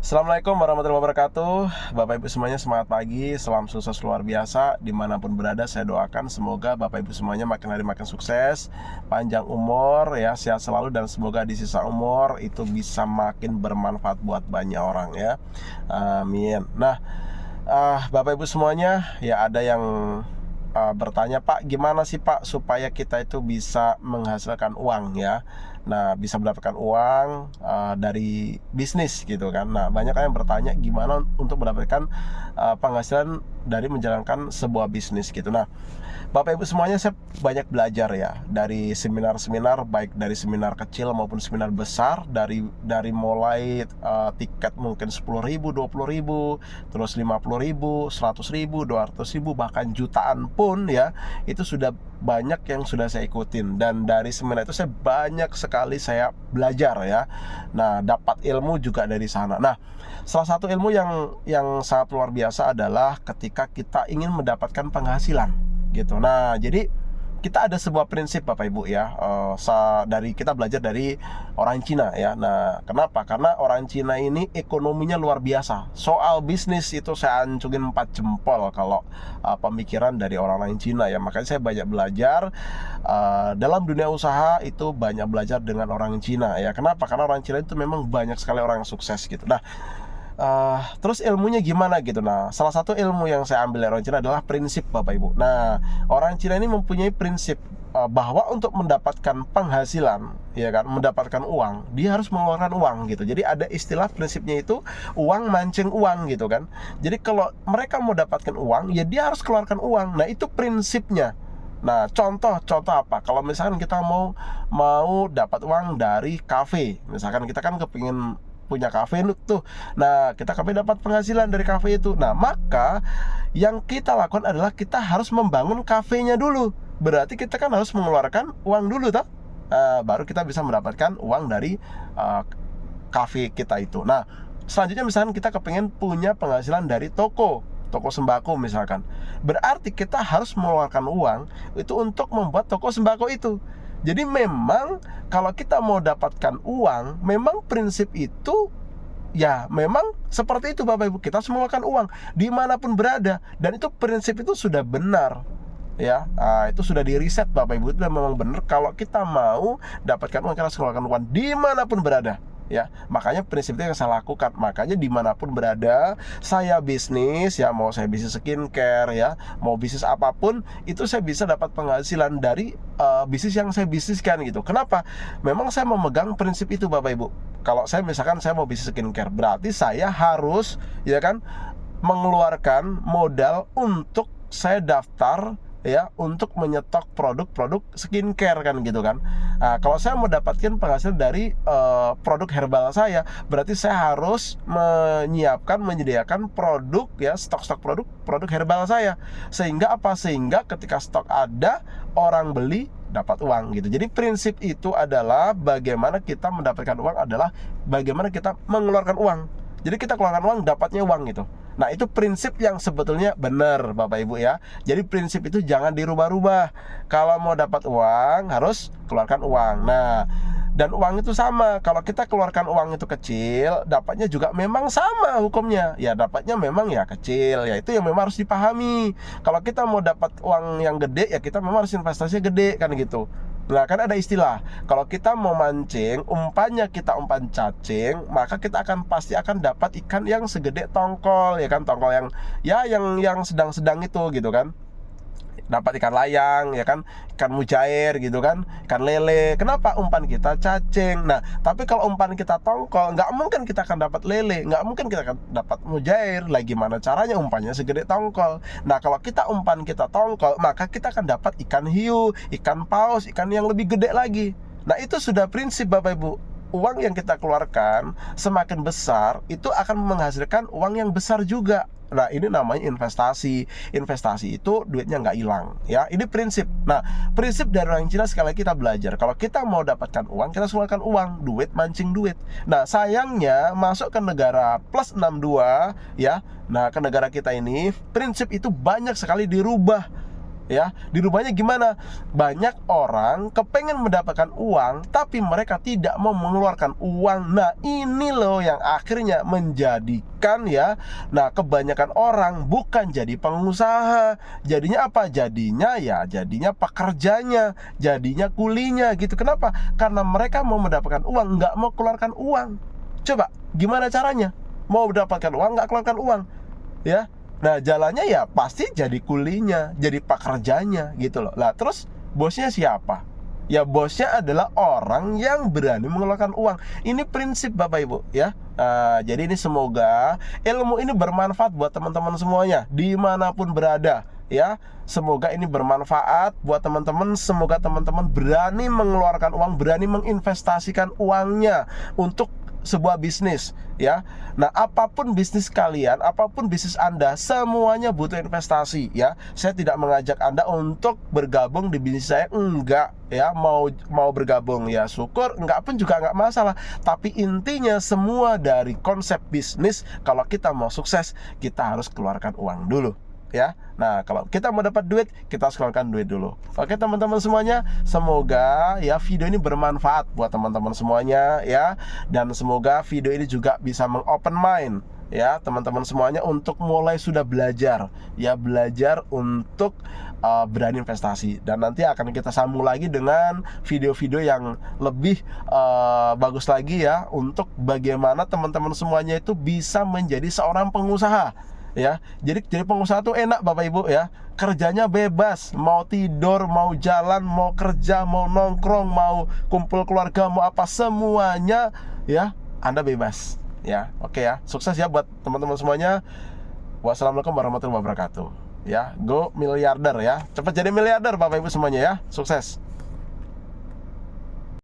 Assalamualaikum warahmatullahi wabarakatuh. Bapak Ibu semuanya semangat pagi. Salam sukses luar biasa. Dimanapun berada saya doakan semoga Bapak Ibu semuanya makin hari makin sukses, panjang umur ya, sehat selalu, dan semoga di sisa umur itu bisa makin bermanfaat buat banyak orang ya. Amin. Nah, Bapak Ibu semuanya, ya ada yang bertanya, Pak, gimana sih Pak supaya kita itu bisa menghasilkan uang ya? Nah, bisa mendapatkan uang dari bisnis gitu kan. Nah, banyak yang bertanya gimana untuk mendapatkan penghasilan dari menjalankan sebuah bisnis gitu. Nah, Bapak Ibu semuanya, saya banyak belajar ya dari seminar-seminar, baik dari seminar kecil maupun seminar besar, dari mulai tiket mungkin 10.000, 20.000, terus 50.000, 100.000, 200.000, bahkan jutaan pun ya, itu sudah banyak yang sudah saya ikutin. Dan dari seminar itu saya banyak sekali saya belajar ya. Nah, dapat ilmu juga dari sana. Nah, salah satu ilmu yang sangat luar biasa adalah ketika kita ingin mendapatkan penghasilan gitu. Nah, jadi kita ada sebuah prinsip Bapak Ibu ya, kita belajar dari orang Cina ya. Nah, kenapa? Karena orang Cina ini ekonominya luar biasa. Soal bisnis itu saya ancungin 4 jempol kalau pemikiran dari orang-orang Cina ya. Makanya saya banyak belajar dalam dunia usaha, itu banyak belajar dengan orang Cina ya. Kenapa? Karena orang Cina itu memang banyak sekali orang yang sukses gitu. Nah, terus ilmunya gimana gitu. Nah, salah satu ilmu yang saya ambil dari orang Cina adalah prinsip Bapak Ibu. Nah, orang Cina ini mempunyai prinsip bahwa untuk mendapatkan penghasilan, ya kan, mendapatkan uang, dia harus mengeluarkan uang gitu. Jadi ada istilah prinsipnya itu uang mancing uang gitu kan. Jadi kalau mereka mau dapatkan uang, ya dia harus keluarkan uang. Nah, itu prinsipnya. Nah, contoh apa? Kalau misalkan kita mau dapat uang dari kafe, misalkan kita kan kepingin punya kafe tuh. Nah, kita kafe dapat penghasilan dari kafe itu. Nah, maka yang kita lakukan adalah kita harus membangun kafenya dulu. Berarti kita kan harus mengeluarkan uang dulu toh. Baru kita bisa mendapatkan uang dari kafe kita itu. Nah, selanjutnya misalkan kita kepengen punya penghasilan dari toko sembako misalkan. Berarti kita harus mengeluarkan uang itu untuk membuat toko sembako itu. Jadi memang kalau kita mau dapatkan uang, memang prinsip itu ya memang seperti itu Bapak Ibu. Kita harus mengeluarkan uang dimanapun berada. Dan itu prinsip itu sudah benar ya. Itu sudah di riset Bapak Ibu. Itu memang benar, kalau kita mau dapatkan uang, kita harus mengeluarkan uang dimanapun berada ya. Makanya prinsip itu yang saya lakukan. Makanya dimanapun berada saya bisnis ya, mau saya bisnis skincare ya, mau bisnis apapun, itu saya bisa dapat penghasilan dari bisnis yang saya bisniskan gitu. Kenapa? Memang saya memegang prinsip itu Bapak Ibu. Kalau saya misalkan saya mau bisnis skincare, berarti saya harus ya kan mengeluarkan modal untuk saya daftar ya, untuk menyetok produk-produk skincare kan gitu kan. Nah, kalau saya mau dapatkan penghasilan dari produk herbal saya, berarti saya harus menyediakan produk ya, stok-stok produk herbal saya. Sehingga apa? Sehingga ketika stok ada, orang beli, dapat uang gitu. Jadi prinsip itu adalah bagaimana kita mendapatkan uang adalah bagaimana kita mengeluarkan uang. Jadi kita keluarkan uang, dapatnya uang gitu. Nah, itu prinsip yang sebetulnya benar Bapak Ibu ya. Jadi prinsip itu jangan dirubah-rubah. Kalau mau dapat uang, harus keluarkan uang. Nah, dan uang itu sama. Kalau kita keluarkan uang itu kecil, dapatnya juga memang sama hukumnya. Ya, dapatnya memang ya kecil. Ya, itu yang memang harus dipahami. Kalau kita mau dapat uang yang gede, ya kita memang harus investasinya gede kan gitu. Nah, kan ada istilah, kalau kita mau mancing, umpannya kita umpan cacing, maka kita pasti akan dapat ikan yang segede tongkol ya kan, tongkol yang sedang-sedang itu gitu kan. Dapat ikan layang ya kan, ikan mujair gitu kan, ikan lele. Kenapa? Umpan kita cacing. Nah, tapi kalau umpan kita tongkol, nggak mungkin kita akan dapat lele, nggak mungkin kita akan dapat mujair. Lah gimana caranya umpannya segede tongkol? Nah, kalau umpan kita tongkol, maka kita akan dapat ikan hiu, ikan paus, ikan yang lebih gede lagi. Nah, itu sudah prinsip Bapak Ibu. Uang yang kita keluarkan semakin besar, itu akan menghasilkan uang yang besar juga. Nah, ini namanya investasi. Investasi itu duitnya nggak hilang ya. Ini prinsip. Nah, prinsip dari orang Cina sekali lagi kita belajar. Kalau kita mau dapatkan uang, kita harus keluarkan uang. Duit mancing duit. Nah, sayangnya masuk ke negara plus 62 ya. Nah, ke negara kita ini prinsip itu banyak sekali dirubah ya. Dirubahnya gimana? Banyak orang kepengen mendapatkan uang, tapi mereka tidak mau mengeluarkan uang. Nah, ini loh yang akhirnya menjadikan ya, nah kebanyakan orang bukan jadi pengusaha. Jadinya apa? Jadinya pekerjanya, jadinya kulinya gitu. Kenapa? Karena mereka mau mendapatkan uang, nggak mau keluarkan uang. Coba, gimana caranya? Mau mendapatkan uang, nggak keluarkan uang, ya. Nah, jalannya ya pasti jadi kulinya, jadi pekerjanya gitu loh. Lah, terus bosnya siapa? Ya, bosnya adalah orang yang berani mengeluarkan uang. Ini prinsip Bapak Ibu ya. Jadi ini semoga ilmu ini bermanfaat buat teman-teman semuanya dimanapun berada ya. Semoga ini bermanfaat buat teman-teman. Semoga teman-teman berani mengeluarkan uang, berani menginvestasikan uangnya untuk sebuah bisnis ya. Nah, apapun bisnis kalian, apapun bisnis Anda, semuanya butuh investasi ya. Saya tidak mengajak Anda untuk bergabung di bisnis saya, enggak ya. Mau bergabung ya syukur, enggak pun juga enggak masalah. Tapi intinya semua dari konsep bisnis, kalau kita mau sukses, kita harus keluarkan uang dulu ya. Nah, kalau kita mau dapat duit, kita harus keluarkan duit dulu. Oke teman-teman semuanya, semoga ya video ini bermanfaat buat teman-teman semuanya ya. Dan semoga video ini juga bisa meng-open mind ya teman-teman semuanya untuk mulai sudah belajar ya, belajar untuk berani investasi. Dan nanti akan kita sambung lagi dengan video-video yang lebih bagus lagi ya, untuk bagaimana teman-teman semuanya itu bisa menjadi seorang pengusaha ya. Jadi pengusaha tuh enak Bapak Ibu ya. Kerjanya bebas, mau tidur, mau jalan, mau kerja, mau nongkrong, mau kumpul keluarga, mau apa, semuanya ya, Anda bebas ya. Oke ya, sukses ya buat teman-teman semuanya. Wassalamualaikum warahmatullahi wabarakatuh ya. Go miliarder ya, cepat jadi miliarder Bapak Ibu semuanya ya. Sukses.